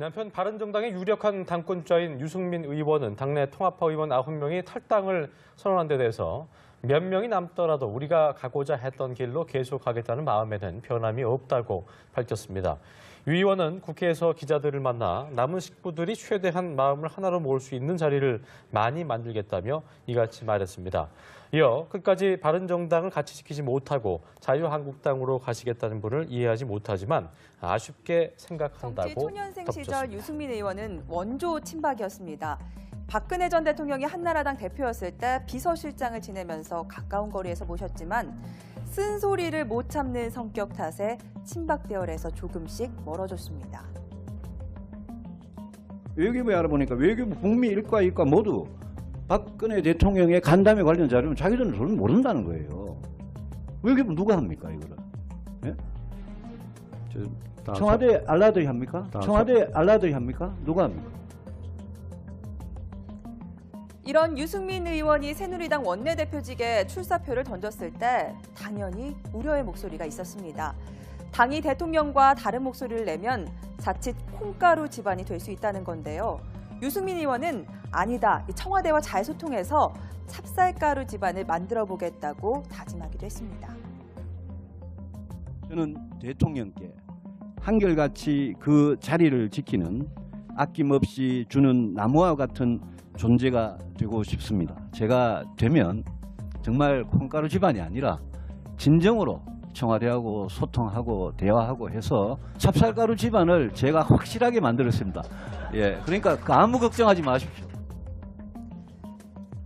한편 바른정당의 유력한 당권자인 유승민 의원은 당내 통합파 의원 9명이 탈당을 선언한 데 대해서 몇 명이 남더라도 우리가 가고자 했던 길로 계속하겠다는 마음에는 변함이 없다고 밝혔습니다. 유 의원은 국회에서 기자들을 만나 남은 식구들이 최대한 마음을 하나로 모을 수 있는 자리를 많이 만들겠다며 이같이 말했습니다. 이어 끝까지 바른정당을 같이 지키지 못하고 자유한국당으로 가시겠다는 분을 이해하지 못하지만 아쉽게 생각한다고 정치 초년생 시절 덧붙였습니다. 유승민 의원은 원조 친박이었습니다. 박근혜 전 대통령이 한나라당 대표였을 때 비서실장을 지내면서 가까운 거리에서 모셨지만 쓴소리를 못 참는 성격 탓에 친박 대열에서 조금씩 멀어졌습니다. 외교부에 알아보니까 외교부 북미 일과 이과 모두 박근혜 대통령의 간담회 관련 자료는 자기들은 전혀 모른다는 거예요. 외교부 누가 합니까 이거를? 예? 청와대 알라들이 합니까? 청와대 알라들이 합니까? 누가 합니까? 이런 유승민 의원이 새누리당 원내대표직에 출사표를 던졌을 때 당연히 우려의 목소리가 있었습니다. 당이 대통령과 다른 목소리를 내면 자칫 콩가루 집안이 될 수 있다는 건데요. 유승민 의원은 아니다, 청와대와 잘 소통해서 찹쌀가루 집안을 만들어 보겠다고 다짐하기도 했습니다. 저는 대통령께 한결같이 그 자리를 지키는 아낌없이 주는 나무와 같은 존재가 되고 싶습니다. 제가 되면 정말 콩가루 집안이 아니라 진정으로 청와대하고 소통하고 대화하고 해서 찹쌀가루 집안을 제가 확실하게 만들었습니다. 예, 그러니까 아무 걱정하지 마십시오.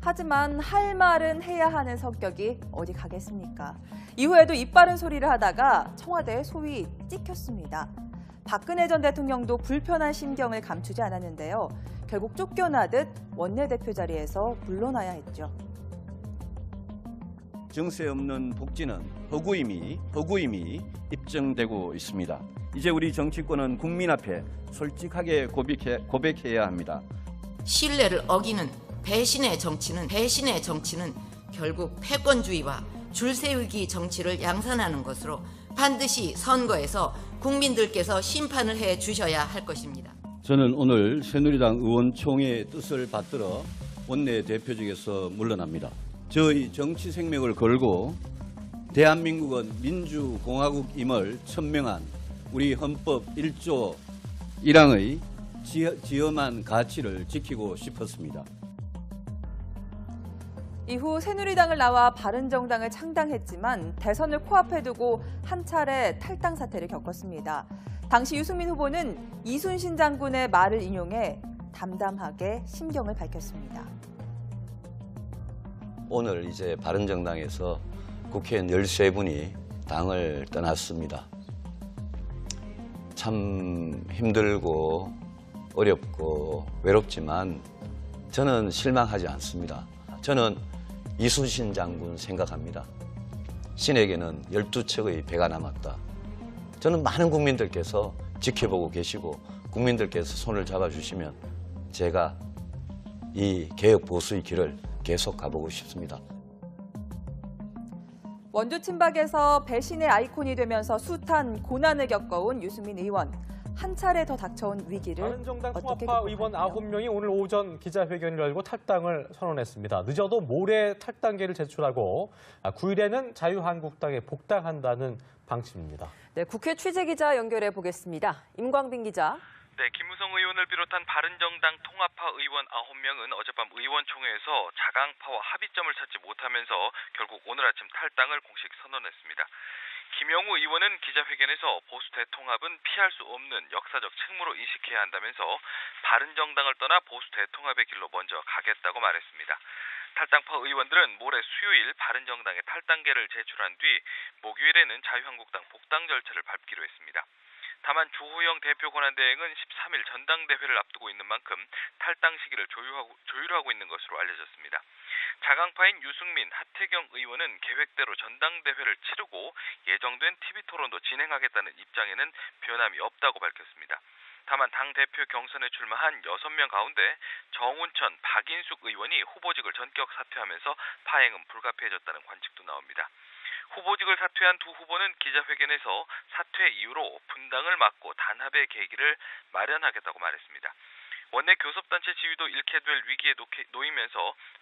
하지만 할 말은 해야 하는 성격이 어디 가겠습니까? 이후에도 입 바른 소리를 하다가 청와대에 소위 찍혔습니다. 박근혜 전 대통령도 불편한 심경을 감추지 않았는데요. 결국 쫓겨나듯 원내대표 자리에서 물러나야 했죠. 정세 없는 복지는 허구임이 입증되고 있습니다. 이제 우리 정치권은 국민 앞에 솔직하게 고백해야 합니다. 신뢰를 어기는 배신의 정치는 결국 패권주의와 줄세우기 정치를 양산하는 것으로 반드시 선거에서 국민들께서 심판을 해 주셔야 할 것입니다. 저는 오늘 새누리당 의원총회의 뜻을 받들어 원내대표직에서 물러납니다. 저의 정치 생명을 걸고 대한민국은 민주공화국임을 천명한 우리 헌법 1조 1항의 지엄한 가치를 지키고 싶었습니다. 이후 새누리당을 나와 바른정당을 창당했지만 대선을 코앞에 두고 한 차례 탈당 사태를 겪었습니다. 당시 유승민 후보는 이순신 장군의 말을 인용해 담담하게 심경을 밝혔습니다. 오늘 이제 바른정당에서 국회의원 13분이 당을 떠났습니다. 참 힘들고 어렵고 외롭지만 저는 실망하지 않습니다. 저는 이순신 장군 생각합니다. 신에게는 12척의 배가 남았다. 저는 많은 국민들께서 지켜보고 계시고 국민들께서 손을 잡아주시면 제가 이 개혁 보수의 길을 계속 가보고 싶습니다. 원조 친박에서 배신의 아이콘이 되면서 숱한 고난을 겪어온 유승민 의원. 한 차례 더 닥쳐온 위기를 바른정당 어떻게 통합파 의원 극복할까요? 9명이 오늘 오전 기자회견을 열고 탈당을 선언했습니다. 늦어도 모레 탈당계를 제출하고 9일에는 자유한국당에 복당한다는 방침입니다. 네, 국회 취재기자 연결해 보겠습니다. 임광빈 기자. 네, 김무성 의원을 비롯한 바른정당 통합파 의원 9명은 어젯밤 의원총회에서 자강파와 합의점을 찾지 못하면서 결국 오늘 아침 탈당을 공식 선언했습니다. 김영우 의원은 기자회견에서 보수 대통합은 피할 수 없는 역사적 책무로 인식해야 한다면서 바른정당을 떠나 보수 대통합의 길로 먼저 가겠다고 말했습니다. 탈당파 의원들은 모레 수요일 바른정당에 탈당계를 제출한 뒤 목요일에는 자유한국당 복당 절차를 밟기로 했습니다. 다만 주호영 대표 권한대행은 13일 전당대회를 앞두고 있는 만큼 탈당 시기를 조율하고 있는 것으로 알려졌습니다. 자강파인 유승민, 하태경 의원은 계획대로 전당대회를 치르고 예정된 TV토론도 진행하겠다는 입장에는 변함이 없다고 밝혔습니다. 다만 당대표 경선에 출마한 6명 가운데 정운천, 박인숙 의원이 후보직을 전격 사퇴하면서 파행은 불가피해졌다는 관측도 나옵니다. 후보직을 사퇴한 두 후보는 기자회견에서 사퇴 이후로 분당을 막고 단합의 계기를 마련하겠다고 말했습니다. 원내 교섭단체 지위도 잃게 될 위기에 놓이면서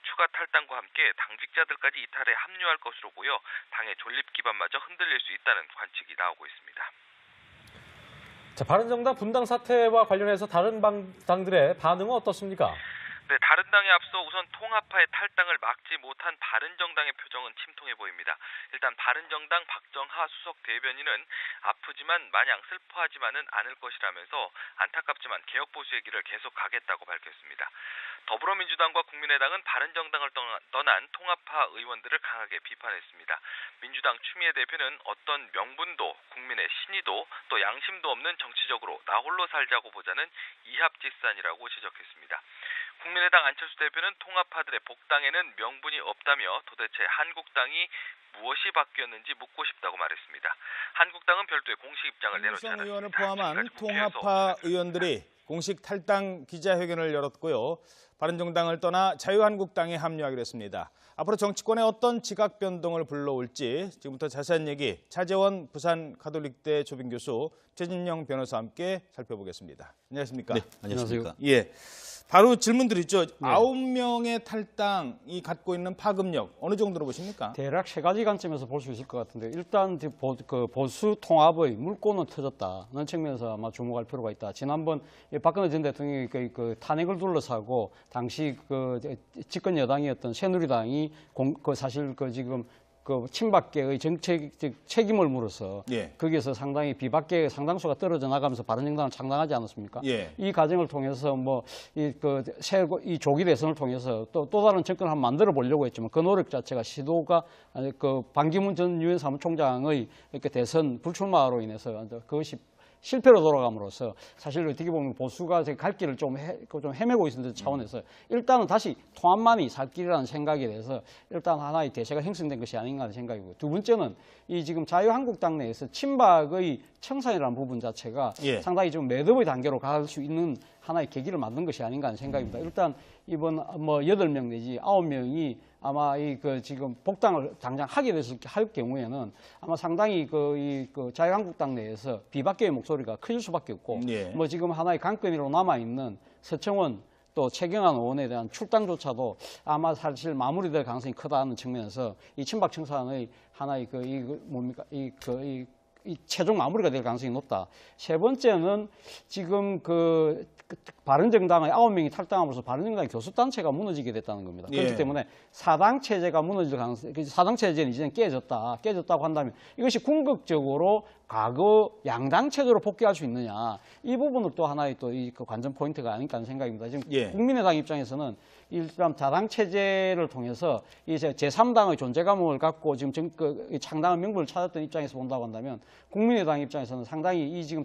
추가 탈당과 함께 당직자들까지 이탈에 합류할 것으로 보여 당의 존립 기반마저 흔들릴 수 있다는 관측이 나오고 있습니다. 자, 바른정당 분당 사태와 관련해서 다른 당들의 반응은 어떻습니까? 네, 다른 당에 앞서 우선 통합파의 탈당을 막지 못한 바른정당의 표정은 침통해 보입니다. 일단 바른정당 박정하 수석 대변인은 아프지만 마냥 슬퍼하지만은 않을 것이라면서 안타깝지만 개혁보수의 길을 계속 가겠다고 밝혔습니다. 더불어민주당과 국민의당은 바른정당을 떠난 통합파 의원들을 강하게 비판했습니다. 민주당 추미애 대표는 어떤 명분도 국민의 신의도 또 양심도 없는 정치적으로 나 홀로 살자고 보자는 이합집산이라고 지적했습니다. 국민의당 안철수 대표는 통합파들의 복당에는 명분이 없다며 도대체 한국당이 무엇이 바뀌었는지 묻고 싶다고 말했습니다. 한국당은 별도의 공식 입장을 내놓지 않았습니다. 의원을 포함한 통합파 의원들이 공식 탈당 기자회견을 열었고요. 바른정당을 떠나 자유한국당에 합류하기로 했습니다. 앞으로 정치권에 어떤 지각 변동을 불러올지 지금부터 자세한 얘기 차재원 부산 가톨릭대 조빙교수 최진영 변호사와 함께 살펴보겠습니다. 안녕하십니까? 네, 안녕하십니까? 예, 바로 질문 드리죠. 9명의 탈당이 갖고 있는 파급력 어느 정도로 보십니까? 대략 세 가지 관점에서 볼 수 있을 것 같은데 일단 보수 통합의 물꼬는 터졌다는 측면에서 아마 주목할 필요가 있다. 지난번 박근혜 전 대통령이 그 탄핵을 둘러싸고 당시 그 집권 여당이었던 새누리당이 사실 지금 친박계의 정책적 책임을 물어서 거기에서 상당히 비박계의 상당수가 떨어져 나가면서 바른정당을 창당하지 않았습니까? 이 과정을 통해서 이 조기 대선을 통해서 또 다른 정권을 한번 만들어 보려고 했지만 그 노력 자체가 시도가 반기문 전 유엔 사무총장의 이렇게 대선 불출마로 인해서 그것이 실패로 돌아감으로써 사실 어떻게 보면 보수가 갈 길을 좀 헤매고 있는 차원에서 일단은 다시 통합만이 살 길이라는 생각에 대해서 일단 하나의 대세가 형성된 것이 아닌가 하는 생각이고 두 번째는 이 지금 자유한국당 내에서 친박의 청산이라는 부분 자체가 상당히 좀 매듭의 단계로 갈 수 있는 하나의 계기를 만든 것이 아닌가 하는 생각입니다. 일단 이번 8명 내지 9명이 아마 지금 복당을 당장 하게 됐을 할 경우에는 아마 상당히 자유한국당 내에서 비박계의 목소리가 커질 수밖에 없고 지금 하나의 관건으로 남아 있는 서청원 또 최경환 의원에 대한 출당조차도 아마 사실 마무리될 가능성이 크다는 측면에서 이 친박 청산의 하나의 이 최종 마무리가 될 가능성이 높다. 세 번째는 지금 바른정당의 9명이 탈당함으로써 바른정당의 교섭단체가 무너지게 됐다는 겁니다. 그렇기 때문에 사당체제가 무너질 가능성이, 사당체제는 이제는 깨졌다고 한다면 이것이 궁극적으로 과거 양당체제로 복귀할 수 있느냐. 이 부분은 또 하나의 그 관전 포인트가 아닐까 하는 생각입니다. 지금 국민의당 입장에서는 일단 자당체제를 통해서 이제 제3당의 존재감을 갖고 지금 창당한 명분을 찾았던 입장에서 본다고 한다면 국민의당 입장에서는 상당히 이 지금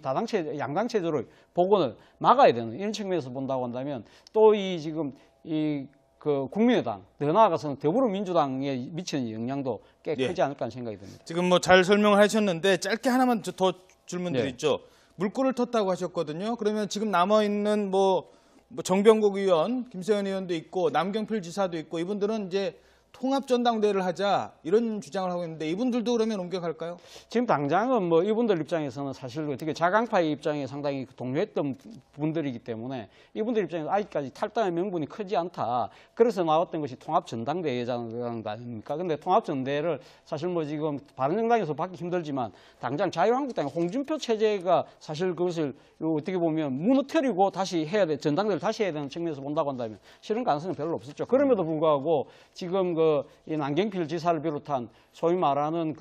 양당체제로 복원을 막아야 되는 이런 측면에서 본다고 한다면 또 국민의당, 더 나아가서는 더불어민주당에 미치는 영향도 꽤 크지 않을까 하는 생각이 듭니다. 지금 잘 설명을 하셨는데 짧게 하나만 더 질문 드리죠. 물꼬를 텄다고 하셨거든요. 그러면 지금 남아있는 정병국 의원, 김세현 의원도 있고 남경필 지사도 있고 이분들은 이제 통합전당대회를 하자 이런 주장을 하고 있는데 이분들도 그러면 옮겨갈까요? 지금 당장은 이분들 입장에서는 사실 어떻게 자강파의 입장에 상당히 동요했던 분들이기 때문에 이분들 입장에서 아직까지 탈당의 명분이 크지 않다. 그래서 나왔던 것이 통합전당대회라는 거 아닙니까? 근데 통합전대회를 사실 지금 바른정당에서 받기 힘들지만 당장 자유한국당의 홍준표 체제가 사실 그것을 어떻게 보면 무너뜨리고 다시 해야 돼. 전당대회를 다시 해야 되는 측면에서 본다고 한다면 실현 가능성은 별로 없었죠. 그럼에도 불구하고 지금 이 남경필 지사를 비롯한 소위 말하는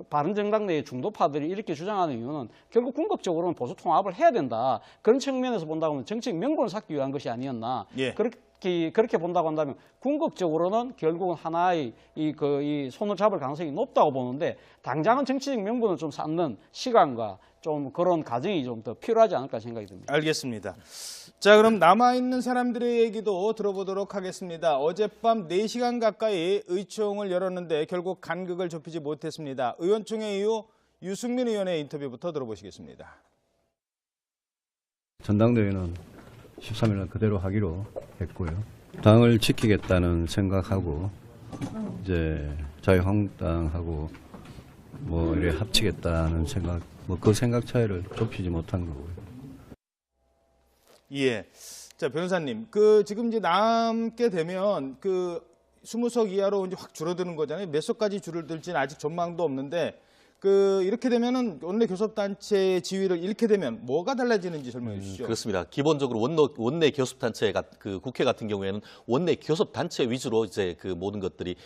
바른정당 내의 중도파들이 이렇게 주장하는 이유는 결국 궁극적으로는 보수 통합을 해야 된다. 그런 측면에서 본다고 하면 정책 명분을 쌓기 위한 것이 아니었나. 그렇게 본다고 한다면 궁극적으로는 결국은 하나의 이 손을 잡을 가능성이 높다고 보는데 당장은 정치적 명분을 좀 쌓는 시간과 좀 그런 과정이 좀 더 필요하지 않을까 생각이 듭니다. 알겠습니다. 자, 그럼 남아있는 사람들의 얘기도 들어보도록 하겠습니다. 어젯밤 4시간 가까이 의총을 열었는데 결국 간극을 좁히지 못했습니다. 의원총회 이후 유승민 의원의 인터뷰부터 들어보시겠습니다. 전당대회는 13일날 그대로 하기로 했고요. 당을 지키겠다는 생각하고 이제 자유한국당하고 뭐 이렇게 합치겠다는 생각, 뭐 그 생각 차이를 좁히지 못한 거고요. 예. 자, 변호사님, 지금 이제 남게 되면 20석 이하로 이제 확 줄어드는 거잖아요. 몇 석까지 줄어들지는 아직 전망도 없는데, 이렇게 되면은 원내 교섭단체의 지위를 잃게 되면 뭐가 달라지는지 설명해 주시죠. 그렇습니다. 기본적으로 원내 교섭단체가 국회 같은 경우에는 원내 교섭단체 위주로 이제 모든 것들이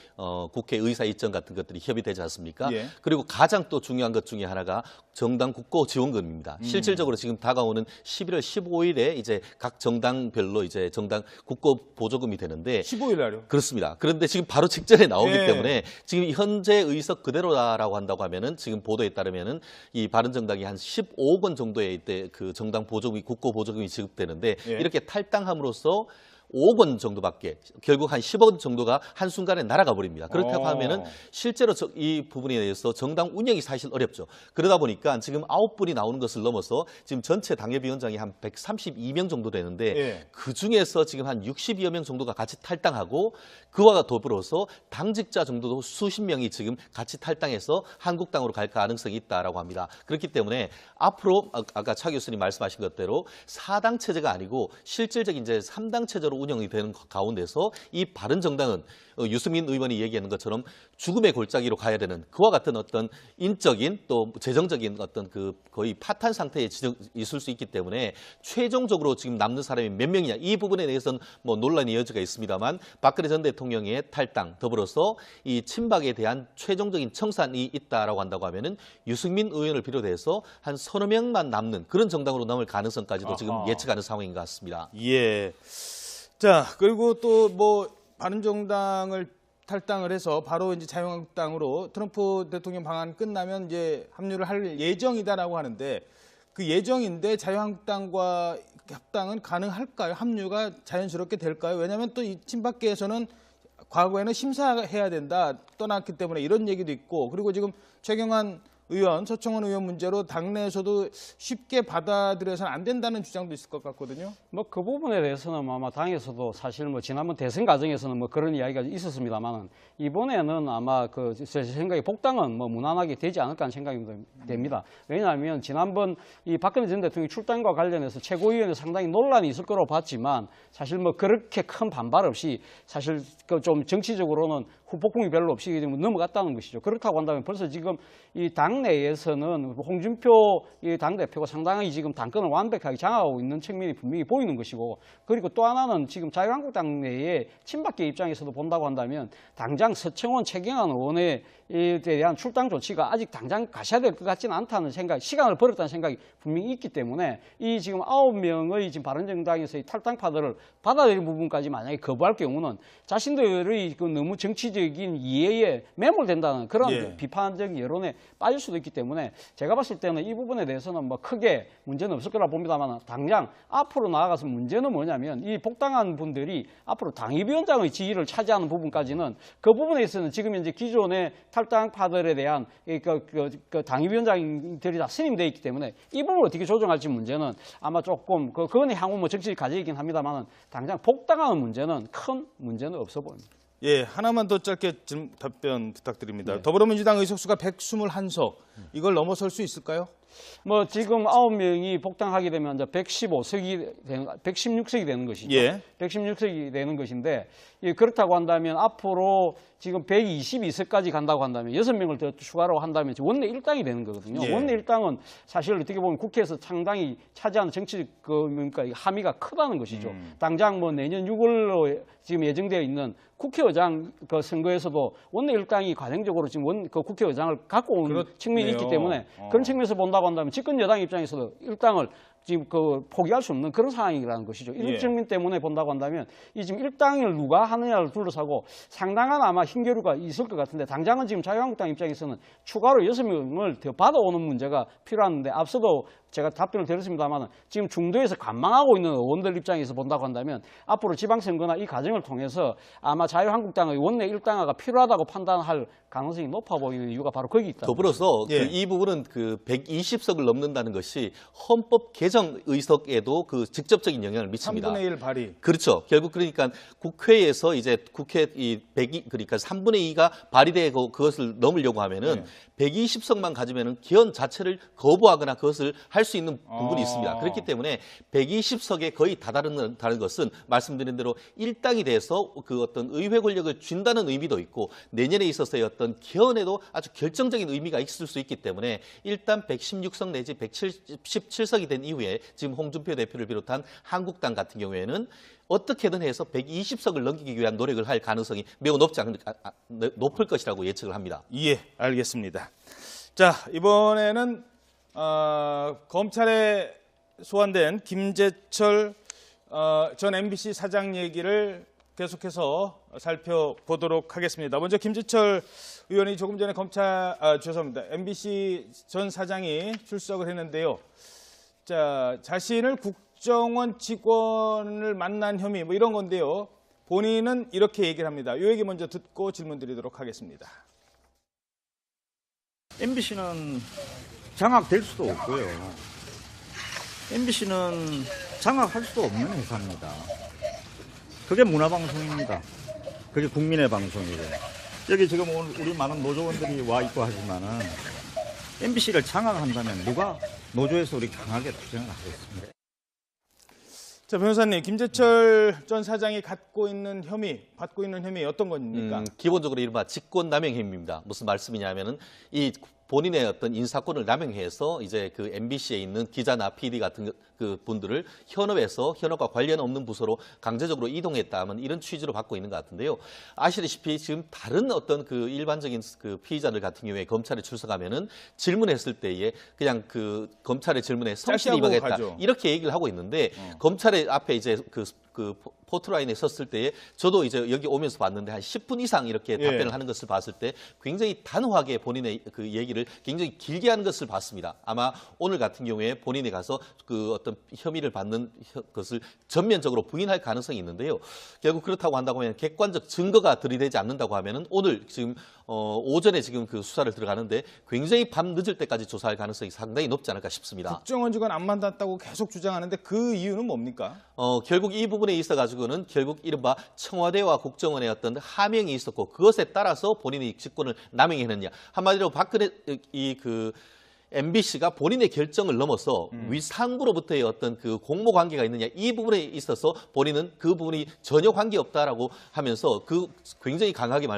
국회 의사 일정 같은 것들이 협의되지 않습니까? 예. 그리고 가장 또 중요한 것 중에 하나가 정당 국고 지원금입니다. 실질적으로 지금 다가오는 11월 15일에 이제 각 정당별로 이제 정당 국고 보조금이 되는데 15일 날요? 그렇습니다. 그런데 지금 바로 직전에 나오기 예. 때문에 지금 현재 의석 그대로라고 한다고 하면은 지금 보도에 따르면은 이 바른정당이 한 15억 원 정도의 이때 정당 보조금이 국고 보조금이 지급되는데 예. 이렇게 탈당함으로써 5억 원 정도밖에 결국 한 10억 원 정도가 한순간에 날아가 버립니다. 그렇다고 하면은 실제로 이 부분에 대해서 정당 운영이 사실 어렵죠. 그러다 보니까 지금 9분이 나오는 것을 넘어서 지금 전체 당협위원장이 한 132명 정도 되는데 예. 그중에서 지금 한 60여 명 정도가 같이 탈당하고 그와 더불어서 당직자 정도도 수십 명이 지금 같이 탈당해서 한국당으로 갈 가능성이 있다라고 합니다. 그렇기 때문에 앞으로 아까 차 교수님 말씀하신 것대로 4당 체제가 아니고 실질적인 이제 3당 체제로 운영이 되는 가운데서 이 바른정당은 유승민 의원이 얘기하는 것처럼 죽음의 골짜기로 가야 되는 그와 같은 어떤 인적인 또 재정적인 어떤 거의 파탄 상태에 있을 수 있기 때문에 최종적으로 지금 남는 사람이 몇 명이냐 이 부분에 대해서는 뭐 논란의 여지가 있습니다만 박근혜 전 대통령의 탈당 더불어서 이 친박에 대한 최종적인 청산이 있다라고 한다고 하면은 유승민 의원을 비롯해서 한 서너 명만 남는 그런 정당으로 남을 가능성까지도 지금 예측하는 상황인 것 같습니다. 예. 자, 그리고 또 바른정당을 탈당을 해서 바로 이제 자유한국당으로 트럼프 대통령 방안 끝나면 이제 합류를 할 예정이다라고 하는데 그 예정인데 자유한국당과 합당은 가능할까요? 합류가 자연스럽게 될까요? 왜냐하면 또 이 친박계에서는 과거에는 심사해야 된다 떠났기 때문에 이런 얘기도 있고 그리고 지금 최경환 의원, 서청원 의원 문제로 당내에서도 쉽게 받아들여서는 안 된다는 주장도 있을 것 같거든요. 뭐 그 부분에 대해서는 아마 당에서도 사실 뭐 지난번 대선 과정에서는 뭐 그런 이야기가 있었습니다만은 이번에는 아마 제 생각에 복당은 뭐 무난하게 되지 않을까 하는 생각이 됩니다. 왜냐하면 지난번 이 박근혜 전 대통령 출당과 관련해서 최고위원회 상당히 논란이 있을 거라고 봤지만 사실 뭐 그렇게 큰 반발 없이 사실 좀 정치적으로는 후폭풍이 별로 없이 넘어갔다는 것이죠. 그렇다고 한다면 벌써 지금 이 당내에서는 홍준표 이 당대표가 상당히 지금 당권을 완벽하게 장악하고 있는 측면이 분명히 보이는 것이고 그리고 또 하나는 지금 자유한국당 내에 친박계 입장에서도 본다고 한다면 당장 서청원, 최경환 의원에 대한 출당 조치가 아직 당장 가셔야 될 것 같지는 않다는 생각, 시간을 벌었다는 생각이 분명히 있기 때문에 이 지금 9명의 지금 바른정당에서의 탈당파들을 받아들이는 부분까지 만약에 거부할 경우는 자신들의 너무 정치적인 이해에 매몰된다는 그런 비판적 여론에 빠질 수도 있기 때문에 제가 봤을 때는 이 부분에 대해서는 뭐 크게 문제는 없을 거라 봅니다만 당장 앞으로 나아가서 문제는 뭐냐면 이 복당한 분들이 앞으로 당협위원장의 지위를 차지하는 부분까지는 그 부분에 있어서는 지금 현재 기존의 탈당파들에 대한 그 당협위원장들이 다 선임되어 있기 때문에 이 부분을 어떻게 조정할지 문제는 아마 조금 그건 향후 뭐 정치적 과제이긴 합니다만 당장 복당하는 문제는 큰 문제는 없어 보입니다. 예, 하나만 더 짧게 좀 답변 부탁드립니다. 더불어민주당 의석수가 121석, 이걸 넘어설 수 있을까요? 뭐 지금 9명이 복당하게 되면 이제 116석이 되는 것이죠. 116석이 되는 것인데 그렇다고 한다면 앞으로 지금 122석까지 간다고 한다면 6명을 더 추가로 한다면 원내 일당이 되는 거거든요. 원내 일당은 사실 어떻게 보면 국회에서 상당히 차지하는 정치적 그러니까 함의가 크다는 것이죠. 당장 뭐 내년 6월로 지금 예정되어 있는 국회의장 그 선거에서도 원내 일당이 과정적으로 지금 그 국회의장을 갖고 오는 측면이 있기 때문에 그런 측면에서 본다고 한다면 집권 여당 입장에서도 일당을 지금 포기할 수 없는 그런 상황이라는 것이죠. 이런 측면 때문에 본다고 한다면 이 지금 일당을 누가 하느냐를 둘러싸고 상당한 아마 힘겨루가 있을 것 같은데 당장은 지금 자유한국당 입장에서는 추가로 6명을 더 받아오는 문제가 필요한데 앞서도 제가 답변을 드렸습니다만 지금 중도에서 관망하고 있는 의원들 입장에서 본다고 한다면 앞으로 지방선거나 이 과정을 통해서 아마 자유한국당의 원내 일당화가 필요하다고 판단할 가능성이 높아 보이는 이유가 바로 거기 있다. 더불어서 이 부분은 120석을 넘는다는 것이 헌법 개정 개정 의석에도 그 직접적인 영향을 미칩니다. 3분의 1 발의. 그렇죠. 결국 그러니까 국회에서 이제 국회 그러니까 3분의 2가 발의되고 그것을 넘으려고 하면은 120석만 가지면은 개헌 자체를 거부하거나 그것을 할 수 있는 부분이 있습니다. 그렇기 때문에 120석에 거의 다른 것은 말씀드린 대로 일당이 돼서 그 어떤 의회 권력을 쥔다는 의미도 있고 내년에 있어서의 어떤 개헌에도 아주 결정적인 의미가 있을 수 있기 때문에 일단 116석 내지 177석이 된 이후에 지금 홍준표 대표를 비롯한 한국당 같은 경우에는 어떻게든 해서 120석을 넘기기 위한 노력을 할 가능성이 매우 높을 것이라고 예측을 합니다. 예, 알겠습니다. 자, 이번에는 검찰에 소환된 김재철 전 MBC 사장 얘기를 계속해서 살펴보도록 하겠습니다. 먼저 김재철 의원이 조금 전에 죄송합니다. MBC 전 사장이 출석을 했는데요. 자, 자신을 국정원 직원을 만난 혐의 뭐 이런 건데요. 본인은 이렇게 얘기를 합니다. 이 얘기 먼저 듣고 질문 드리도록 하겠습니다. MBC는 장악될 수도 없고요. MBC는 장악할 수도 없는 회사입니다. 그게 문화방송입니다. 그게 국민의 방송이고. 여기 지금 우리 많은 노조원들이 와 있고 하지만은 MBC를 장악한다면 누가 노조에서 우리 강하게 투쟁을 하겠습니다. 자, 변호사님, 김재철 전 사장이 받고 있는 혐의 어떤 겁니까? 기본적으로 이른바 직권남용 혐의입니다. 무슨 말씀이냐면은 이 본인의 어떤 인사권을 남용해서 이제 그 MBC에 있는 기자나 PD 같은 그 분들을 현업과 관련 없는 부서로 강제적으로 이동했다면 이런 취지로 받고 있는 것 같은데요. 아시다시피 지금 다른 어떤 그 일반적인 그 피의자들 같은 경우에 검찰에 출석하면은 질문했을 때에 그냥 그 검찰의 질문에 성실히 임하겠다 이렇게 얘기를 하고 있는데 검찰의 앞에 이제 그 포트라인에 섰을 때에 저도 이제 여기 오면서 봤는데 한 10분 이상 이렇게 답변을 하는 것을 봤을 때 굉장히 단호하게 본인의 그 얘기를 굉장히 길게 하는 것을 봤습니다. 아마 오늘 같은 경우에 본인이 가서 그 어떤 혐의를 받는 것을 전면적으로 부인할 가능성이 있는데요. 결국 그렇다고 한다고 하면 객관적 증거가 들이대지 않는다고 하면은 오늘 지금 오전에 지금 그 수사를 들어가는데 굉장히 밤 늦을 때까지 조사할 가능성이 상당히 높지 않을까 싶습니다. 국정원 직원 안 만났다고 계속 주장하는데 그 이유는 뭡니까? 결국 이 부분에 있어가지고는 결국 이른바 청와대와 국정원의 어떤 하명이 있었고 그것에 따라서 본인이 직권을 남용했느냐. 한마디로 박근혜 MBC가 본인의 결정을 넘어서 위상부로부터의 어떤 그 공모 관계가 있느냐 이 부분에 있어서 본인은 그 부분이 전혀 관계없다라고 하면서 그 굉장히 강하게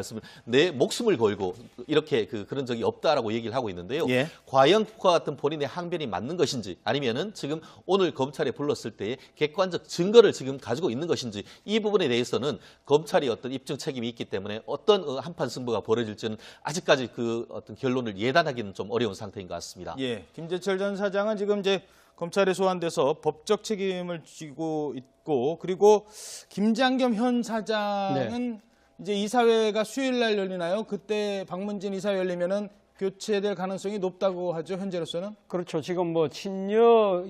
내 목숨을 걸고 이렇게 그런 적이 없다라고 얘기를 하고 있는데요. 과연 그와 같은 본인의 항변이 맞는 것인지 아니면은 지금 오늘 검찰에 불렀을 때의 객관적 증거를 지금 가지고 있는 것인지 이 부분에 대해서는 검찰이 어떤 입증 책임이 있기 때문에 어떤 한판 승부가 벌어질지는 아직까지 그 어떤 결론을 예단하기는 좀 어려운 상태인 것 같습니다. 예, 김재철 전 사장은 지금 이제 검찰에 소환돼서 법적 책임을 지고 있고 그리고 김장겸 현 사장은 이제 이사회가 수요일 날 열리나요? 그때 박문진 이사회 열리면은 교체될 가능성이 높다고 하죠, 현재로서는? 그렇죠. 지금 뭐 친여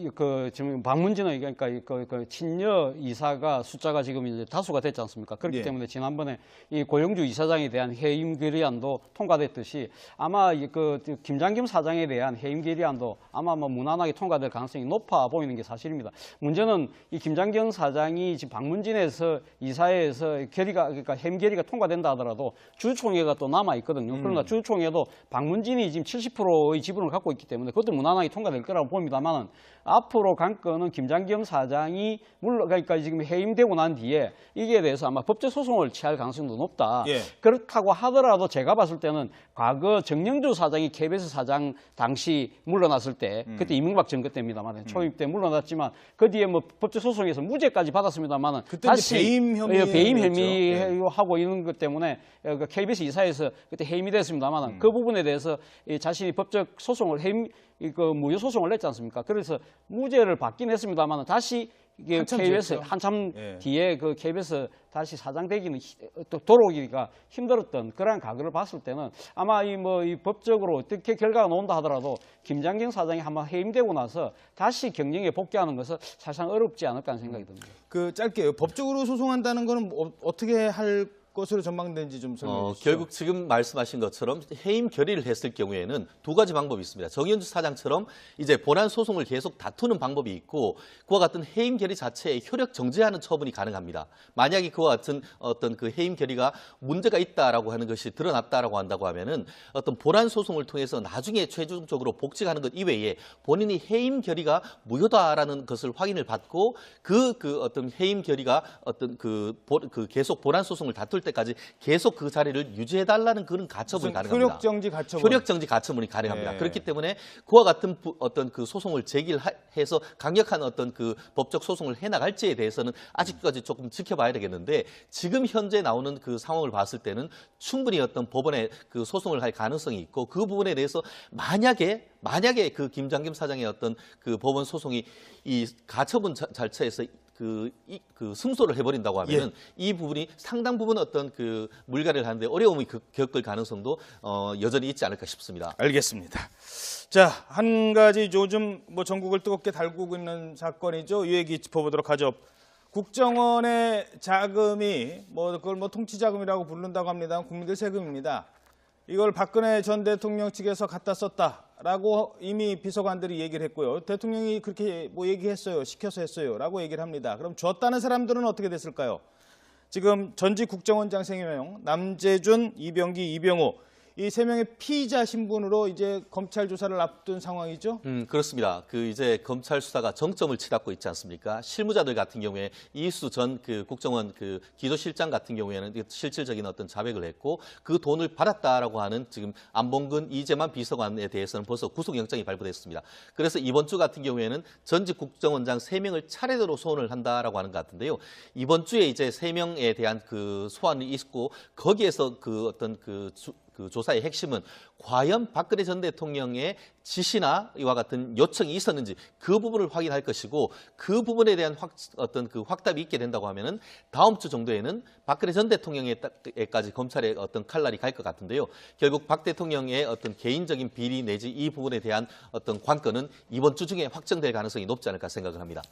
지금 박문진의 그러니까 그 친여 이사가 숫자가 지금 이제 다수가 됐지 않습니까? 그렇기 때문에 지난번에 이 고영주 이사장에 대한 해임 결의안도 통과됐듯이 아마 그 김장겸 사장에 대한 해임 결의안도 아마 뭐 무난하게 통과될 가능성이 높아 보이는 게 사실입니다. 문제는 이 김장겸 사장이 지금 박문진에서 이사회에서 그러니까 해임 결의가 통과된다 하더라도 주주총회가 또 남아 있거든요. 그러나 주주총회도 박문진이 지금 70%의 지분을 갖고 있기 때문에 그것도 무난하게 통과될 거라고 봅니다만은 앞으로 관건은 김장겸 사장이 그러니까 지금 해임되고 난 뒤에 이게 대해서 아마 법적 소송을 취할 가능성도 높다. 그렇다고 하더라도 제가 봤을 때는 과거 정영주 사장이 KBS 사장 당시 물러났을 때 그때 이명박 정부 때입니다만 초임 때 물러났지만 그 뒤에 뭐 법적 소송에서 무죄까지 받았습니다만은 다시 배임 혐의하고 있는 것 때문에 KBS 이사에서 그때 해임이 됐습니다만은 그 부분에 대해서 자신이 법적 소송을 무효 소송을 냈지 않습니까? 그래서 무죄를 받긴 했습니다만 다시 이게 KBS 한참 뒤에 그 KBS 다시 사장 되기는 또 돌아오기가 힘들었던 그러한 과거를 봤을 때는 아마 이 법적으로 어떻게 결과가 나온다 하더라도 김장겸 사장이 한번 해임되고 나서 다시 경영에 복귀하는 것은 사실상 어렵지 않을까 하는 생각이 듭니다. 짧게요. 법적으로 소송한다는 거는 어떻게 할 것으로 전망되는지 좀 설명해 주시죠. 결국 지금 말씀하신 것처럼 해임 결의를 했을 경우에는 두 가지 방법이 있습니다. 정현주 사장처럼 이제 본안 소송을 계속 다투는 방법이 있고 그와 같은 해임 결의 자체에 효력 정지하는 처분이 가능합니다. 만약에 그와 같은 어떤 그 해임 결의가 문제가 있다라고 하는 것이 드러났다라고 한다고 하면은 어떤 본안 소송을 통해서 나중에 최종적으로 복직하는 것 이외에 본인이 해임 결의가 무효다라는 것을 확인을 받고 그 어떤 해임 결의가 어떤 그 계속 본안 소송을 다툴 때까지 계속 그 자리를 유지해달라는 그런 가처분이 가능합니다. 효력정지 가처분. 효력정지 가처분이 가능합니다. 네. 그렇기 때문에 그와 같은 어떤 그 소송을 제기해서 강력한 어떤 그 법적 소송을 해나갈지에 대해서는 아직까지 조금 지켜봐야 되겠는데 지금 현재 나오는 그 상황을 봤을 때는 충분히 어떤 법원에 그 소송을 할 가능성이 있고 그 부분에 대해서 만약에 그 김장겸 사장의 어떤 그 법원 소송이 이 가처분 절차에서 승소를 해버린다고 하면은 이 부분이 상당 부분 어떤 그 물갈이를 하는데 어려움이 겪을 가능성도 여전히 있지 않을까 싶습니다. 알겠습니다. 자, 한 가지 요즘 뭐 전국을 뜨겁게 달구고 있는 사건이죠. 이 얘기 짚어보도록 하죠. 국정원의 자금이 그걸 통치자금이라고 부른다고 합니다. 국민들 세금입니다. 이걸 박근혜 전 대통령 측에서 갖다 썼다라고 이미 비서관들이 얘기를 했고요. 대통령이 그렇게 얘기했어요. 시켜서 했어요. 라고 얘기를 합니다. 그럼 줬다는 사람들은 어떻게 됐을까요? 지금 전직 국정원장 3명, 남재준, 이병기, 이병호 이 3명의 피의자 신분으로 이제 검찰 조사를 앞둔 상황이죠? 그렇습니다. 이제 검찰 수사가 정점을 치닫고 있지 않습니까? 실무자들 같은 경우에 이수 전 국정원 기조실장 같은 경우에는 실질적인 어떤 자백을 했고 그 돈을 받았다라고 하는 지금 안봉근, 이재만 비서관에 대해서는 벌써 구속영장이 발부됐습니다. 그래서 이번 주 같은 경우에는 전직 국정원장 3명을 차례대로 소환을 한다라고 하는 것 같은데요. 이번 주에 이제 3명에 대한 소환이 있고 거기에서 어떤 조사의 핵심은 과연 박근혜 전 대통령의 지시나 이와 같은 요청이 있었는지 그 부분을 확인할 것이고 그 부분에 대한 확답이 있게 된다고 하면은 다음 주 정도에는 박근혜 전 대통령에까지 검찰의 어떤 칼날이 갈 것 같은데요. 결국 박 대통령의 어떤 개인적인 비리 내지 이 부분에 대한 어떤 관건은 이번 주 중에 확정될 가능성이 높지 않을까 생각을 합니다.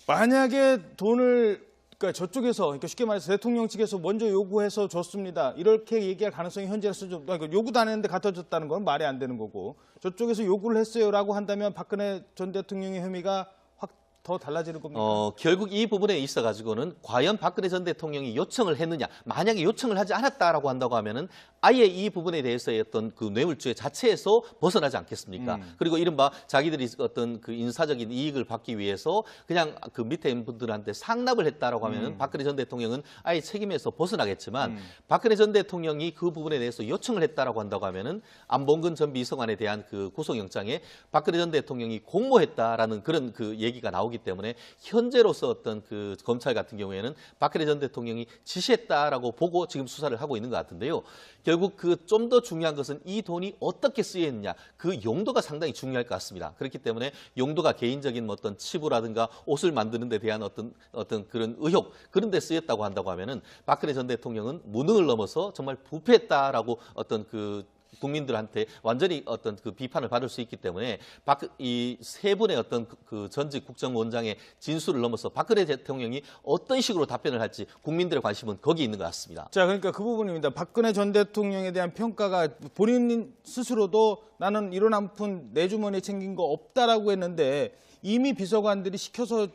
만약에 돈을 저쪽에서 쉽게 말해서 대통령 측에서 먼저 요구해서 줬습니다. 이렇게 얘기할 가능성이 현재로서 좀 요구도 안 했는데 갖다 줬다는 건 말이 안 되는 거고 저쪽에서 요구를 했어요라고 한다면 박근혜 전 대통령의 혐의가 확 더 달라지는 겁니다. 결국 이 부분에 있어가지고는 과연 박근혜 전 대통령이 요청을 했느냐, 만약에 요청을 하지 않았다라고 한다고 하면은 아예 이 부분에 대해서의 어떤 뇌물죄 자체에서 벗어나지 않겠습니까? 그리고 이른바 자기들이 어떤 인사적인 이익을 받기 위해서 그냥 밑에 분들한테 상납을 했다라고 하면은 박근혜 전 대통령은 아예 책임에서 벗어나겠지만 박근혜 전 대통령이 그 부분에 대해서 요청을 했다라고 한다고 하면은 안봉근 전 비서관에 대한 구속영장에 박근혜 전 대통령이 공모했다라는 그런 얘기가 나오기 때문에 현재로서 어떤 검찰 같은 경우에는 박근혜 전 대통령이 지시했다라고 보고 지금 수사를 하고 있는 것 같은데요. 결국 좀 더 중요한 것은 이 돈이 어떻게 쓰였느냐, 그 용도가 상당히 중요할 것 같습니다. 그렇기 때문에 용도가 개인적인 어떤 치부라든가 옷을 만드는 데 대한 어떤 그런 의혹 그런 데 쓰였다고 한다고 하면은 박근혜 전 대통령은 무능을 넘어서 정말 부패했다라고 어떤 국민들한테 완전히 어떤 비판을 받을 수 있기 때문에 이 세 분의 어떤 전직 국정원장의 진술을 넘어서 박근혜 대통령이 어떤 식으로 답변을 할지 국민들의 관심은 거기 있는 것 같습니다. 자, 그러니까 그 부분입니다. 박근혜 전 대통령에 대한 평가가 본인 스스로도 나는 이런 한 푼 내 주머니에 챙긴 거 없다라고 했는데 이미 비서관들이 시켜서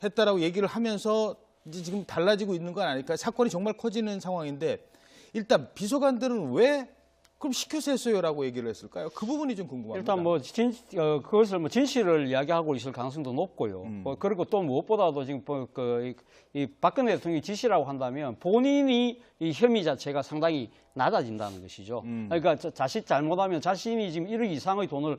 했다라고 얘기를 하면서 이제 지금 달라지고 있는 건 아닐까? 사건이 정말 커지는 상황인데 일단 비서관들은 왜 그럼 시켜서 했어요라고 얘기를 했을까요? 그 부분이 좀 궁금합니다. 일단 그것을 진실을 이야기하고 있을 가능성도 높고요. 그리고 또 무엇보다도 지금 이 박근혜 대통령이 지시라고 한다면 본인이 이 혐의 자체가 상당히 낮아진다는 것이죠. 그러니까 자칫 잘못하면 자신이 지금 1억 이상의 돈을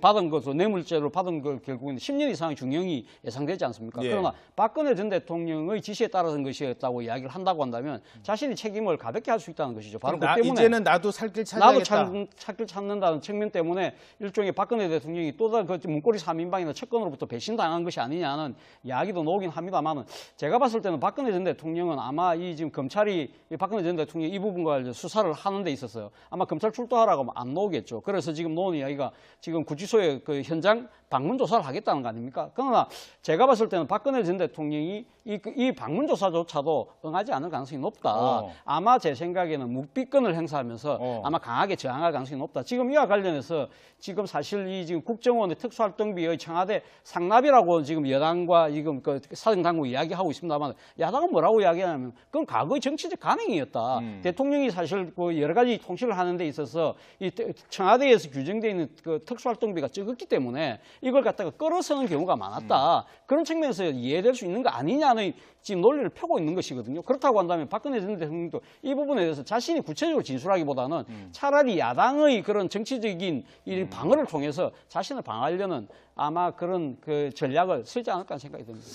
받은 것으로 뇌물죄로 받은 걸 결국은 10년 이상의 중형이 예상되지 않습니까? 예. 그러나 박근혜 전 대통령의 지시에 따른 것이었다고 이야기를 한다고 한다면 자신이 책임을 가볍게 할 수 있다는 것이죠. 바로 그 때문에 이제는 나도 살 길 찾아야겠다. 나도 찾길 찾는다는 측면 때문에 일종의 박근혜 대통령이 또 다른 문고리 3인방이나 채권으로부터 배신당한 것이 아니냐는 이야기도 나오긴 합니다만은 제가 봤을 때는 박근혜 전 대통령은 아마 이 지금 검찰이 박근혜 전 대통령 이 부분과 수사를 하는 데 있어서요. 아마 검찰 출두하라고 하면 안 나오겠죠. 그래서 지금 노원 이야기가 지금 구치소에 그 현장 방문 조사를 하겠다는 거 아닙니까? 그러나 제가 봤을 때는 박근혜 전 대통령이 이 방문 조사조차도 응하지 않을 가능성이 높다. 아마 제 생각에는 묵비권을 행사하면서 아마 강하게 저항할 가능성이 높다. 지금 이와 관련해서 지금 사실 이 지금 국정원의 특수활동비의 청와대 상납이라고 지금 여당과 지금 그 사정당국 이야기하고 있습니다만 야당은 뭐라고 이야기하냐면 그건 과거의 정치적 간행이었다. 대통령이 사실 그 여러 가지 통치를 하는 데 있어서 이 청와대에서 규정되어 있는 그 특수활동비가 적었기 때문에 이걸 갖다가 끌어서는 경우가 많았다. 그런 측면에서 이해될 수 있는 거 아니냐는 지금 논리를 펴고 있는 것이거든요. 그렇다고 한다면 박근혜 전 대통령도 이 부분에 대해서 자신이 구체적으로 진술하기보다는 차라리 야당의 그런 정치적인 이 방어를 통해서 자신을 방어하려는 아마 그런 그 전략을 쓰지 않을까 하는 생각이 듭니다.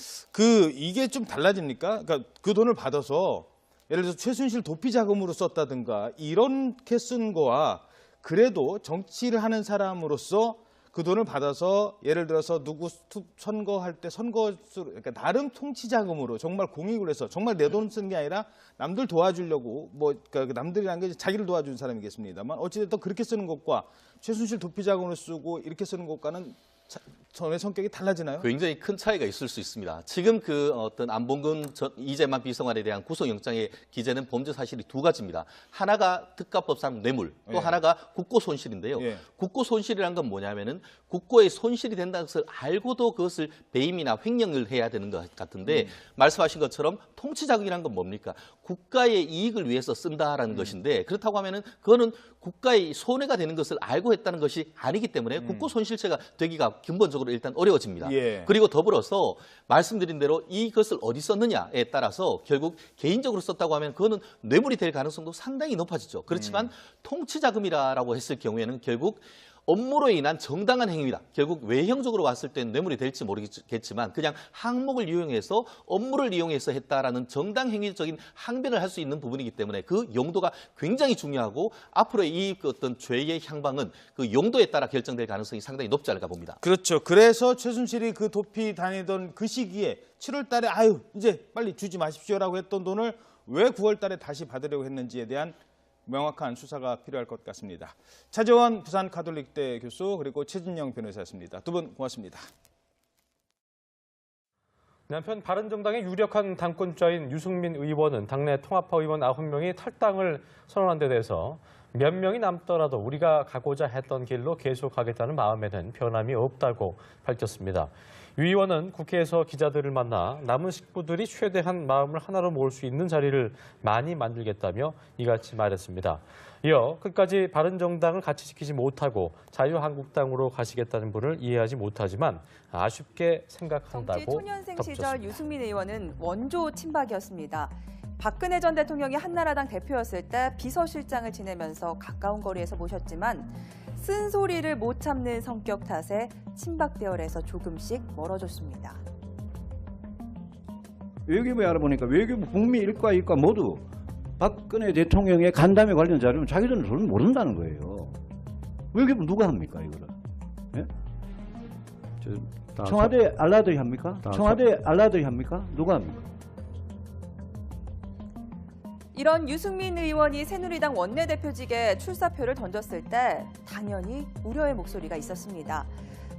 이게 좀 달라집니까? 그러니까 그 돈을 받아서 예를 들어서 최순실 도피 자금으로 썼다든가 이렇게 쓴 거와 그래도 정치를 하는 사람으로서 그 돈을 받아서 예를 들어서 누구 선거할 때 선거수로 그러니까 나름 통치 자금으로 정말 공익을 해서 정말 내 돈 쓴 게 아니라 남들 도와주려고 뭐 그러니까 남들이라는 게 자기를 도와주는 사람이겠습니다만 어찌됐든 그렇게 쓰는 것과 최순실 도피 자금으로 쓰고 이렇게 쓰는 것과는 전의 성격이 달라지나요? 굉장히 큰 차이가 있을 수 있습니다. 지금 그 어떤 안봉근 이재만 비서관에 대한 구속영장의 기재는 범죄 사실이 두 가지입니다. 하나가 특가법상 뇌물, 또 하나가 국고 손실인데요. 국고 손실이란 건 뭐냐면은 국고에 손실이 된다는 것을 알고도 그것을 배임이나 횡령을 해야 되는 것 같은데 말씀하신 것처럼 통치자금이란 건 뭡니까? 국가의 이익을 위해서 쓴다라는 것인데 그렇다고 하면은 그거는 국가의 손해가 되는 것을 알고 했다는 것이 아니기 때문에 국고 손실죄가 되기가 근본적으로 일단 어려워집니다. 그리고 더불어서 말씀드린 대로 이것을 어디 썼느냐에 따라서 결국 개인적으로 썼다고 하면 그거는 뇌물이 될 가능성도 상당히 높아지죠. 그렇지만 통치자금이라고 했을 경우에는 결국 업무로 인한 정당한 행위다. 결국 외형적으로 봤을 때는 뇌물이 될지 모르겠지만 그냥 항목을 이용해서 업무를 이용해서 했다라는 정당 행위적인 항변을 할 수 있는 부분이기 때문에 그 용도가 굉장히 중요하고 앞으로의 이 어떤 죄의 향방은 그 용도에 따라 결정될 가능성이 상당히 높지 않을까 봅니다. 그렇죠. 그래서 최순실이 그 도피 다니던 그 시기에 7월 달에 아유 이제 빨리 주지 마십시오라고 했던 돈을 왜 9월 달에 다시 받으려고 했는지에 대한 명확한 수사가 필요할 것 같습니다. 차재원 부산 가톨릭대 교수 그리고 최진영 변호사였습니다. 두 분 고맙습니다. 한편 바른정당의 유력한 당권자인 유승민 의원은 당내 통합파 의원 9명이 탈당을 선언한 데 대해서 몇 명이 남더라도 우리가 가고자 했던 길로 계속하겠다는 마음에는 변함이 없다고 밝혔습니다. 유 의원은 국회에서 기자들을 만나 남은 식구들이 최대한 마음을 하나로 모을 수 있는 자리를 많이 만들겠다며 이같이 말했습니다. 이어 끝까지 바른정당을 같이 지키지 못하고 자유한국당으로 가시겠다는 분을 이해하지 못하지만 아쉽게 생각한다고 정치 초년생 시절 덧붙였습니다. 유승민 의원은 원조 친박이었습니다. 박근혜 전 대통령이 한나라당 대표였을 때 비서실장을 지내면서 가까운 거리에서 모셨지만 쓴소리를 못 참는 성격 탓에 친박 대열에서 조금씩 멀어졌습니다. 외교부에 알아보니까 외교부 북미 일과 이과 모두 박근혜 대통령의 간담회 관련 자료는 자기들은 전혀 모른다는 거예요. 외교부 누가 합니까 이거를? 예? 청와대 알라들이 합니까? 청와대 알라들이 합니까? 누가 합니까? 이런 유승민 의원이 새누리당 원내대표직에 출사표를 던졌을 때 당연히 우려의 목소리가 있었습니다.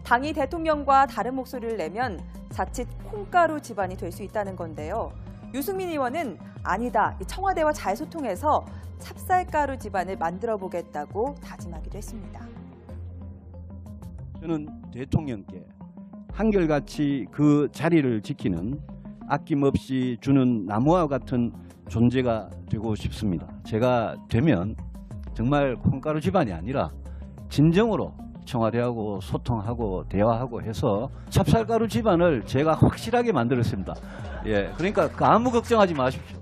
당이 대통령과 다른 목소리를 내면 자칫 콩가루 집안이 될 수 있다는 건데요. 유승민 의원은 아니다, 청와대와 잘 소통해서 찹쌀가루 집안을 만들어보겠다고 다짐하기도 했습니다. 저는 대통령께 한결같이 그 자리를 지키는 아낌없이 주는 나무와 같은 존재가 되고 싶습니다. 제가 되면 정말 콩가루 집안이 아니라 진정으로 청와대하고 소통하고 대화하고 해서 찹쌀가루 집안을 제가 확실하게 만들었습니다. 예, 그러니까 아무 걱정하지 마십시오.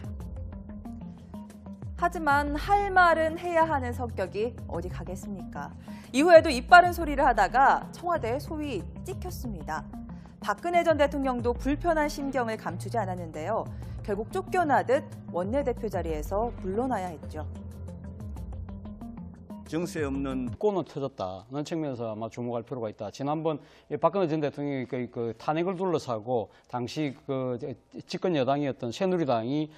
하지만 할 말은 해야 하는 성격이 어디 가겠습니까? 이후에도 입 바른 소리를 하다가 청와대에 소위 찍혔습니다. 박근혜 전 대통령도 불편한 심경을 감추지 않았는데요. 결국 쫓겨나듯 원내대표 자리에서 물러나야 했죠. 정세 없는 꼬는 터졌다는 측면에서 아마 주목할 필요가 있다. 지난번 박근혜 전 대통령이 그 탄핵을 둘러싸고 당시 그 집권 여당이었던 새누리당이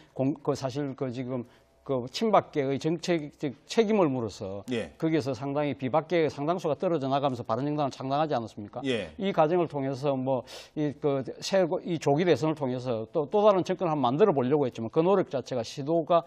사실 그 지금 그 친박계의 정책적 책임을 물어서 예. 거기에서 상당히 비박계의 상당수가 떨어져 나가면서 바른정당을 창당하지 않았습니까? 예. 이 과정을 통해서 뭐 이 조기 대선을 통해서 또 다른 정권을 한번 만들어 보려고 했지만 그 노력 자체가 시도가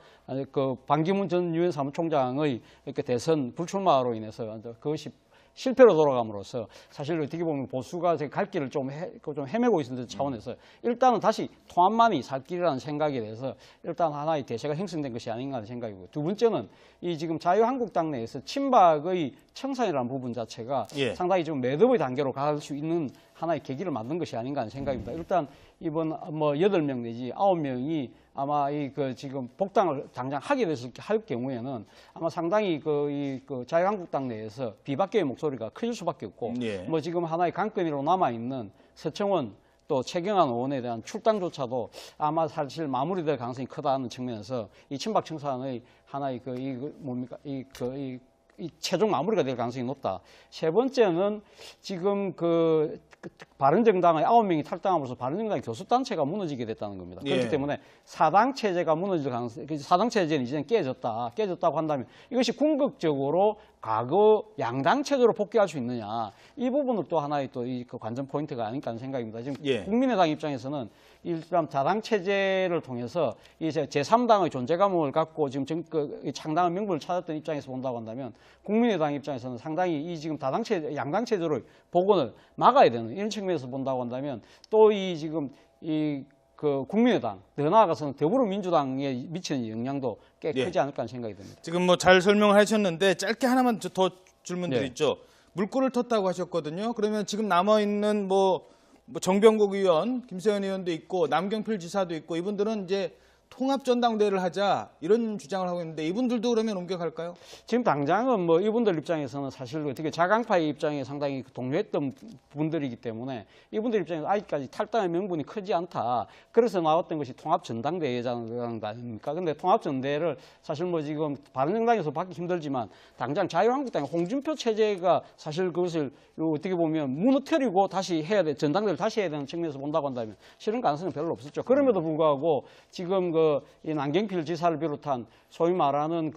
그 반기문 전 유엔 사무총장의 이렇게 대선 불출마로 인해서 그것이 실패로 돌아감으로써 사실 어떻게 보면 보수가 갈 길을 좀 헤매고 있는 차원에서 일단은 다시 통합만이 살 길이라는 생각에 대해서 일단 하나의 대세가 형성된 것이 아닌가 하는 생각이고, 두 번째는 이 지금 자유한국당 내에서 친박의 청산이라는 부분 자체가 예. 상당히 좀 매듭의 단계로 갈 수 있는 하나의 계기를 만든 것이 아닌가 하는 생각입니다. 일단 이번 뭐 8명 내지 9명이 아마 지금 복당을 당장 하게 됐을 할 경우에는 아마 상당히 그 자유한국당 내에서 비박계의 목소리가 커질 수밖에 없고, 예. 뭐 지금 하나의 관건으로 남아 있는 서청원 또 최경환 의원에 대한 출당조차도 아마 사실 마무리될 가능성이 크다는 측면에서 이 친박 청산의 하나의 이 최종 마무리가 될 가능성이 높다. 세 번째는 지금 바른정당의 9명이 탈당함으로써 바른정당의 교섭단체가 무너지게 됐다는 겁니다. 그렇기 예. 때문에 사당 체제가 무너질 가능성, 사당 체제는 이제는 깨졌다고 한다면 이것이 궁극적으로 과거 양당 체제로 복귀할 수 있느냐, 이 부분을 또 하나의 또 이 관전 포인트가 아닐까 하는 생각입니다. 지금 예. 국민의당 입장에서는 일단 자당 체제를 통해서 이제 제3당의 존재감을 갖고 지금 창당의 명분을 찾았던 입장에서 본다고 한다면 국민의당 입장에서는 상당히 이 지금 다당 체제, 양당 체제로의 복원을 막아야 되는 이런 측면에서 본다고 한다면 또 지금 국민의당, 더 나아가서는 더불어민주당에 미치는 영향도 꽤 예. 크지 않을까 하는 생각이 듭니다. 지금 뭐 잘 설명을 하셨는데 짧게 하나만 더 질문 네. 드리죠. 물꼬를 텄다고 하셨거든요. 그러면 지금 남아있는 뭐 정병국 의원, 김세현 의원도 있고 남경필 지사도 있고 이분들은 이제 통합전당대회를 하자 이런 주장을 하고 있는데 이분들도 그러면 옮겨갈까요? 지금 당장은 뭐 이분들 입장에서는 사실 어떻게 자강파의 입장에 상당히 동요했던 분들이기 때문에 이분들 입장에서 아직까지 탈당의 명분이 크지 않다. 그래서 나왔던 것이 통합전당대회라는 거 아닙니까? 근데 통합전대회를 사실 뭐 지금 바른정당에서 받기 힘들지만 당장 자유한국당의 홍준표 체제가 사실 그것을 어떻게 보면 무너뜨리고 다시 해야 돼, 전당대회를 다시 해야 되는 측면에서 본다고 한다면 실현 가능성은 별로 없었죠. 그럼에도 불구하고 지금 이 남경필 지사를 비롯한 소위 말하는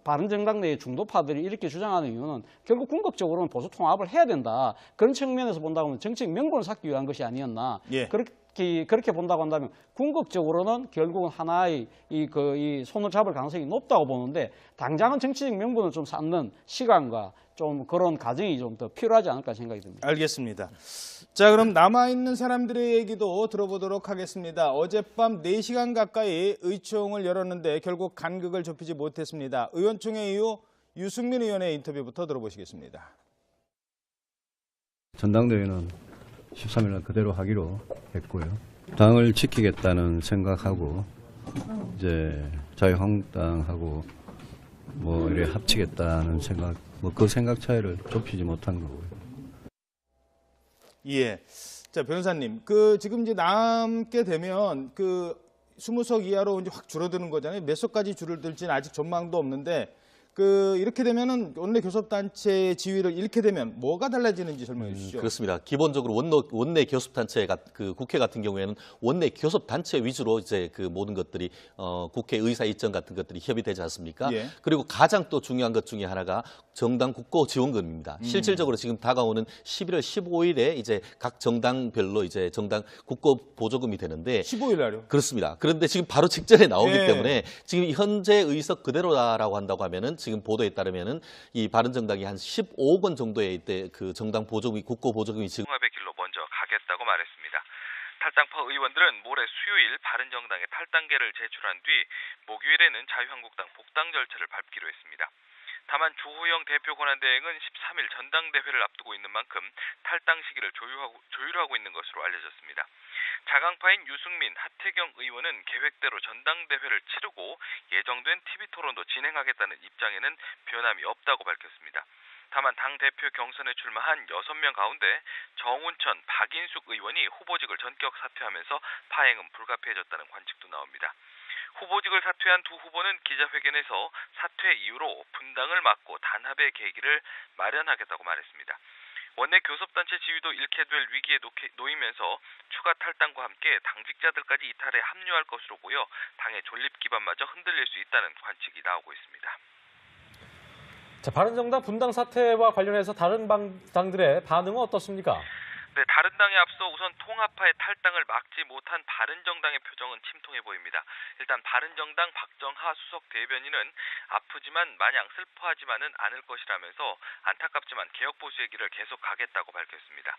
바른정당 내의 중도파들이 이렇게 주장하는 이유는 결국 궁극적으로는 보수 통합을 해야 된다. 그런 측면에서 본다고 하면 정책 명분을 쌓기 위한 것이 아니었나. 예. 그렇게 본다고 한다면 궁극적으로는 결국은 하나의 이 손을 잡을 가능성이 높다고 보는데 당장은 정치적 명분을 좀 쌓는 시간과 좀 그런 과정이 좀 더 필요하지 않을까 생각이 듭니다. 알겠습니다. 자, 그럼 남아있는 사람들의 얘기도 들어보도록 하겠습니다. 어젯밤 4시간 가까이 의총을 열었는데 결국 간극을 좁히지 못했습니다. 의원총회 이후 유승민 의원의 인터뷰부터 들어보시겠습니다. 전당대회는 13일 날 그대로 하기로 했고요. 당을 지키겠다는 생각하고 이제 자유한국당하고 뭐 이렇게 합치겠다는 생각, 뭐 그 생각 차이를 좁히지 못한 거고요. 예. 자, 변호사님, 지금 이제 남게 되면 20석 이하로 이제 확 줄어드는 거잖아요. 몇 석까지 줄어들지는 아직 전망도 없는데 이렇게 되면은 원내 교섭단체의 지위를 잃게 되면 뭐가 달라지는지 설명해 주시죠. 그렇습니다. 기본적으로 원내 교섭단체가 국회 같은 경우에는 원내 교섭단체 위주로 이제 모든 것들이 국회 의사 일정 같은 것들이 협의되지 않습니까? 예. 그리고 가장 또 중요한 것 중에 하나가 정당 국고 지원금입니다. 실질적으로 지금 다가오는 11월 15일에 이제 각 정당별로 이제 정당 국고 보조금이 되는데 15일 날요? 그렇습니다. 그런데 지금 바로 직전에 나오기 예. 때문에 지금 현재 의석 그대로라고 한다고 하면은 지금 보도에 따르면은 이 바른정당이 한 15억 원 정도의 이때 정당 보조금이 국고 보조금이 지금 통합의 길로 먼저 가겠다고 말했습니다. 탈당파 의원들은 모레 수요일 바른정당에 탈당계를 제출한 뒤 목요일에는 자유한국당 복당 절차를 밟기로 했습니다. 다만 주호영 대표 권한대행은 13일 전당대회를 앞두고 있는 만큼 탈당 시기를 조율하고 있는 것으로 알려졌습니다. 자강파인 유승민, 하태경 의원은 계획대로 전당대회를 치르고 예정된 TV토론도 진행하겠다는 입장에는 변함이 없다고 밝혔습니다. 다만 당대표 경선에 출마한 6명 가운데 정운천, 박인숙 의원이 후보직을 전격 사퇴하면서 파행은 불가피해졌다는 관측도 나옵니다. 후보직을 사퇴한 두 후보는 기자회견에서 사퇴 이후로 분당을 막고 단합의 계기를 마련하겠다고 말했습니다. 원내 교섭단체 지위도 잃게 될 위기에 놓이면서 추가 탈당과 함께 당직자들까지 이탈에 합류할 것으로 보여 당의 존립 기반마저 흔들릴 수 있다는 관측이 나오고 있습니다. 자, 바른정당 분당 사태와 관련해서 다른 당들의 반응은 어떻습니까? 네, 다른 당에 앞서 우선 통합파의 탈당을 막지 못한 바른정당의 표정은 침통해 보입니다. 일단 바른정당 박정하 수석 대변인은 아프지만 마냥 슬퍼하지만은 않을 것이라면서 안타깝지만 개혁보수의 길을 계속 가겠다고 밝혔습니다.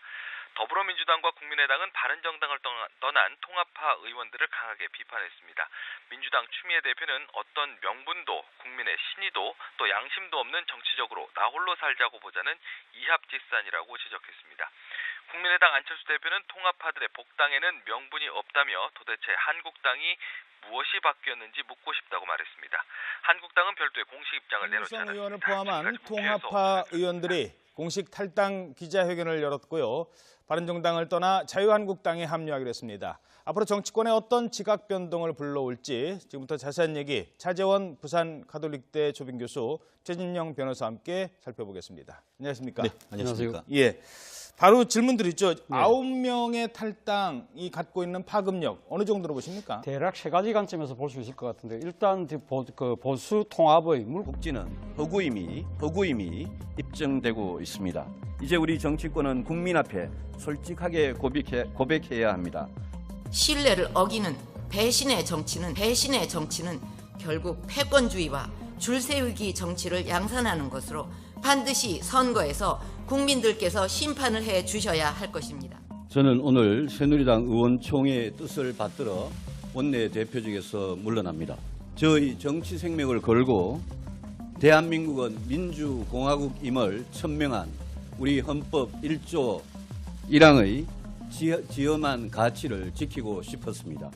더불어민주당과 국민의당은 바른정당을 떠난 통합파 의원들을 강하게 비판했습니다. 민주당 추미애 대표는 어떤 명분도 국민의 신의도 또 양심도 없는 정치적으로 나 홀로 살자고 보자는 이합집산이라고 지적했습니다. 국민의당 안철수 대표는 통합파들의 복당에는 명분이 없다며 도대체 한국당이 무엇이 바뀌었는지 묻고 싶다고 말했습니다. 한국당은 별도의 공식 입장을 내놓지 김무성 않았습니다. 의원을 포함한 통합파 의원들이 공식 탈당 기자회견을 열었고요. 바른정당을 떠나 자유한국당에 합류하기로 했습니다. 앞으로 정치권에 어떤 지각 변동을 불러올지 지금부터 자세한 얘기 차재원 부산 가톨릭대 조빙 교수 최진영 변호사와 함께 살펴보겠습니다. 안녕하십니까? 네, 안녕하십니까? 예. 바로 질문 드리죠. 9명의 탈당이 갖고 있는 파급력 어느 정도로 보십니까? 대략 세 가지 관점에서 볼 수 있을 것 같은데 일단 보수 통합의 복지는 허구임이 입증되고 있습니다. 이제 우리 정치권은 국민 앞에 솔직하게 고백해야 합니다. 신뢰를 어기는 배신의 정치는 결국 패권주의와 줄세우기 정치를 양산하는 것으로 반드시 선거에서 국민들께서 심판을 해 주셔야 할 것입니다. 저는 오늘 새누리당 의원총회의 뜻을 받들어 원내대표직에서 물러납니다. 저희 정치 생명을 걸고 대한민국은 민주공화국임을 천명한 우리 헌법 1조 1항의 지엄한 가치를 지키고 싶었습니다.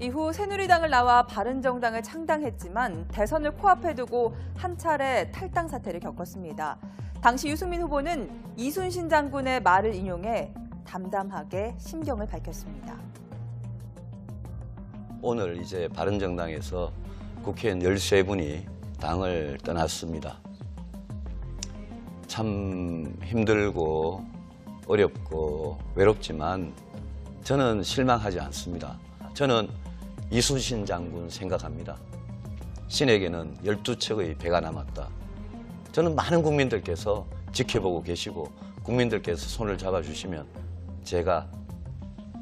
이후 새누리당을 나와 바른정당을 창당했지만 대선을 코앞에 두고 한 차례 탈당 사태를 겪었습니다. 당시 유승민 후보는 이순신 장군의 말을 인용해 담담하게 심경을 밝혔습니다. 오늘 이제 바른정당에서 국회의원 13분이 당을 떠났습니다. 참 힘들고 어렵고 외롭지만 저는 실망하지 않습니다. 저는 이순신 장군 생각합니다. 신에게는 12척의 배가 남았다. 저는 많은 국민들께서 지켜보고 계시고 국민들께서 손을 잡아주시면 제가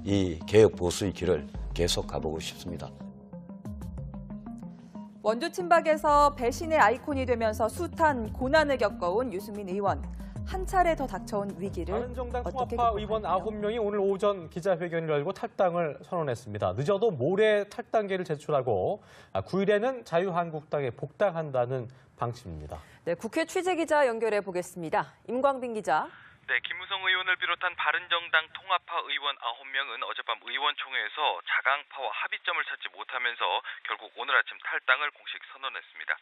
이 개혁 보수의 길을 계속 가보고 싶습니다. 원조 친박에서 배신의 아이콘이 되면서 숱한 고난을 겪어온 유승민 의원. 한 차례 더 닥쳐온 위기를 바른정당 어떻게 통합파 의원 극복할까요? 9명이 오늘 오전 기자회견을 열고 탈당을 선언했습니다. 늦어도 모레 탈당계를 제출하고 9일에는 자유한국당에 복당한다는 방침입니다. 네, 국회 취재기자 연결해 보겠습니다. 임광빈 기자. 네, 김무성 의원을 비롯한 바른정당 통합파 의원 9명은 어젯밤 의원총회에서 자강파와 합의점을 찾지 못하면서 결국 오늘 아침 탈당을 공식 선언했습니다.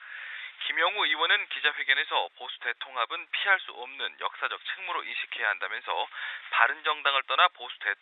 김영우 의원은 기자회견에서 보수 대통합은 피할 수 없는 역사적 책무로 인식해야 한다면서 바른정당을 떠나 보수 대통합